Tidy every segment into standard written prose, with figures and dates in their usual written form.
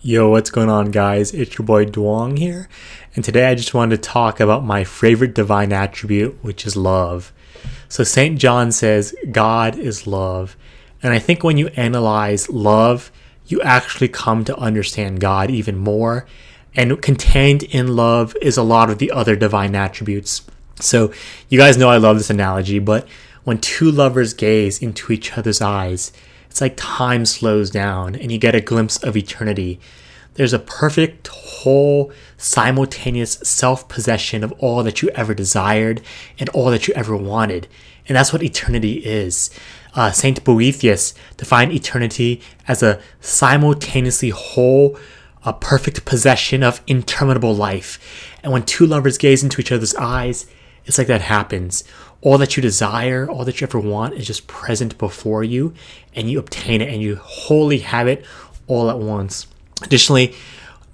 Yo, what's going on, guys? It's your boy Duong here, and today I just wanted to talk about my favorite divine attribute, which is love. So, St. John says, God is love, and I think when you analyze love, you actually come to understand God even more, and contained in love is a lot of the other divine attributes. So, you guys know I love this analogy, but when two lovers gaze into each other's eyes, it's like time slows down and you get a glimpse of eternity. There's a perfect, whole, simultaneous self-possession of all that you ever desired and all that you ever wanted. And that's what eternity is. Saint Boethius defined eternity as a simultaneously whole, a perfect possession of interminable life. And when two lovers gaze into each other's eyes, it's like that happens. All that you desire, all that you ever want is just present before you, and you obtain it and you wholly have it all at once. Additionally,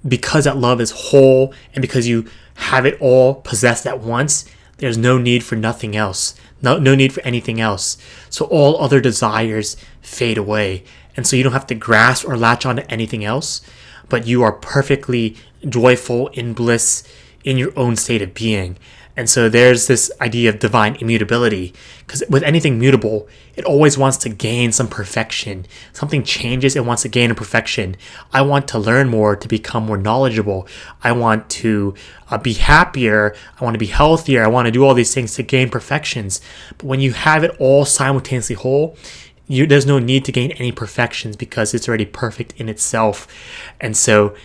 because that love is whole and because you have it all possessed at once, there's no need for nothing else. No need for anything else. So all other desires fade away. And so you don't have to grasp or latch on to anything else, but you are perfectly joyful in bliss in your own state of being. And so there's this idea of divine immutability, because with anything mutable, it always wants to gain some perfection. Something changes, it wants to gain a perfection. I want to learn more to become more knowledgeable. I want to be happier. I want to be healthier. I want to do all these things to gain perfections. But when you have it all simultaneously whole, there's no need to gain any perfections because it's already perfect in itself. And so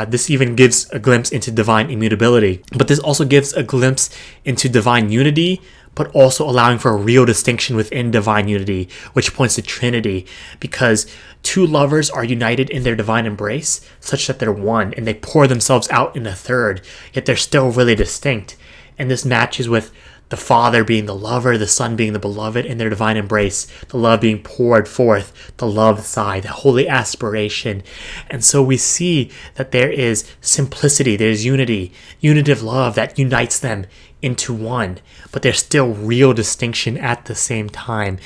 this even gives a glimpse into divine immutability. But this also gives a glimpse into divine unity, but also allowing for a real distinction within divine unity, which points to Trinity, because two lovers are united in their divine embrace such that they're one, and they pour themselves out in a third, yet they're still really distinct. And this matches with the Father being the lover, the Son being the beloved in their divine embrace, the love being poured forth, the love sigh, the holy aspiration. And so we see that there is simplicity, there's unity of love that unites them into one, but there's still real distinction at the same time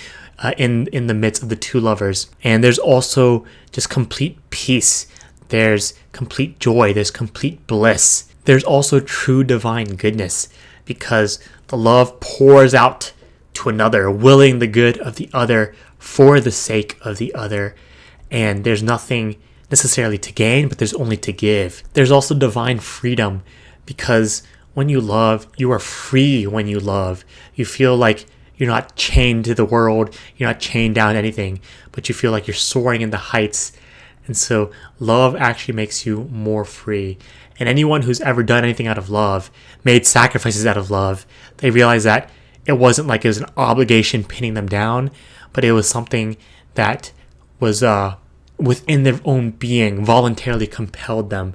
in the midst of the two lovers. And there's also just complete peace. There's complete joy. There's complete bliss. There's also true divine goodness, because the love pours out to another, willing the good of the other for the sake of the other. And there's nothing necessarily to gain, but there's only to give. There's also divine freedom, because when you love, you are free when you love. You feel like you're not chained to the world, you're not chained down to anything, but you feel like you're soaring in the heights. And so love actually makes you more free. And anyone who's ever done anything out of love, made sacrifices out of love, they realize that it wasn't like it was an obligation pinning them down, but it was something that was within their own being, voluntarily compelled them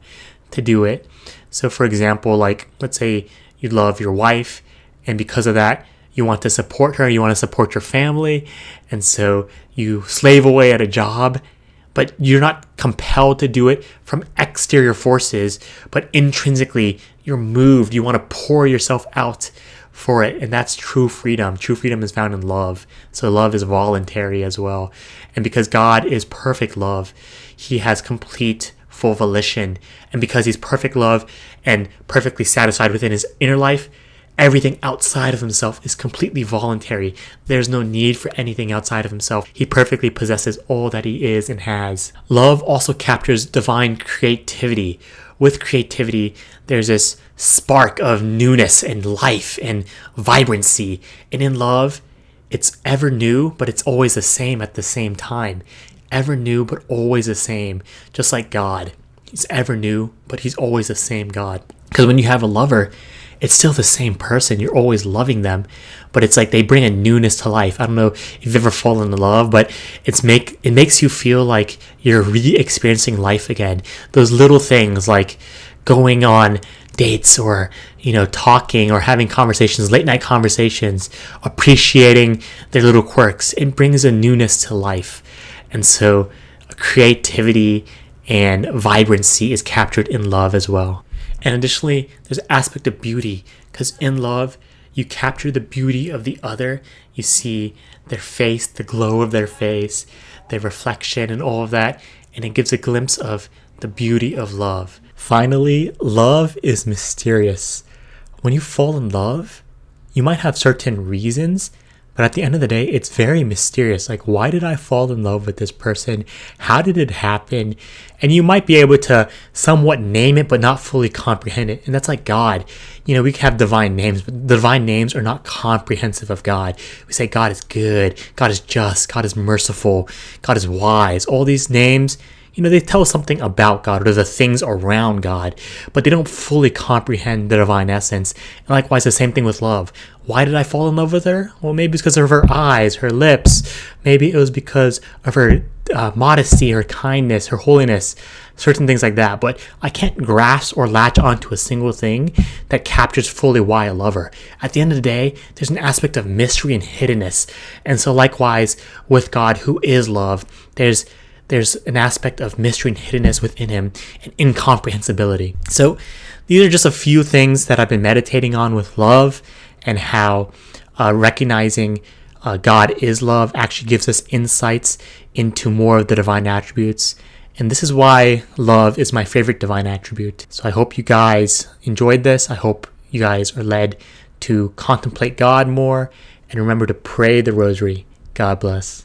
to do it. So for example, like let's say you love your wife, and because of that, you want to support her, you want to support your family, and so you slave away at a job, but you're not compelled to do it from exterior forces, but intrinsically you're moved. You want to pour yourself out for it. And that's true freedom. True freedom is found in love. So love is voluntary as well. And because God is perfect love, he has complete full volition. And because he's perfect love and perfectly satisfied within his inner life, everything outside of himself is completely voluntary. There's no need for anything outside of himself. He perfectly possesses all that he is and has. Love also captures divine creativity. With creativity, there's this spark of newness and life and vibrancy. And in love, it's ever new, but it's always the same at the same time. Ever new, but always the same. Just like God. He's ever new, but he's always the same God. Because when you have a lover, it's still the same person. You're always loving them, but it's like they bring a newness to life. I don't know if you've ever fallen in love, but it makes you feel like you're re-experiencing life again. Those little things like going on dates or, talking or having conversations, late night conversations, appreciating their little quirks. It brings a newness to life. And so creativity and vibrancy is captured in love as well. And additionally, there's an aspect of beauty, because in love, you capture the beauty of the other. You see their face, the glow of their face, their reflection and all of that. And it gives a glimpse of the beauty of love. Finally, love is mysterious. When you fall in love, you might have certain reasons, but at the end of the day, it's very mysterious. Like, why did I fall in love with this person? How did it happen? And you might be able to somewhat name it, but not fully comprehend it. And that's like God. We have divine names, but the divine names are not comprehensive of God. We say God is good, God is just, God is merciful, God is wise. All these names, they tell us something about God or the things around God, but they don't fully comprehend the divine essence. And likewise, the same thing with love. Why did I fall in love with her? Well, maybe it's because of her eyes, her lips. Maybe it was because of her modesty, her kindness, her holiness, certain things like that. But I can't grasp or latch onto a single thing that captures fully why I love her. At the end of the day, there's an aspect of mystery and hiddenness. And so likewise with God, who is love, there's an aspect of mystery and hiddenness within him and incomprehensibility. So these are just a few things that I've been meditating on with love, and how recognizing God is love actually gives us insights into more of the divine attributes. And this is why love is my favorite divine attribute. So I hope you guys enjoyed this. I hope you guys are led to contemplate God more, and remember to pray the rosary. God bless.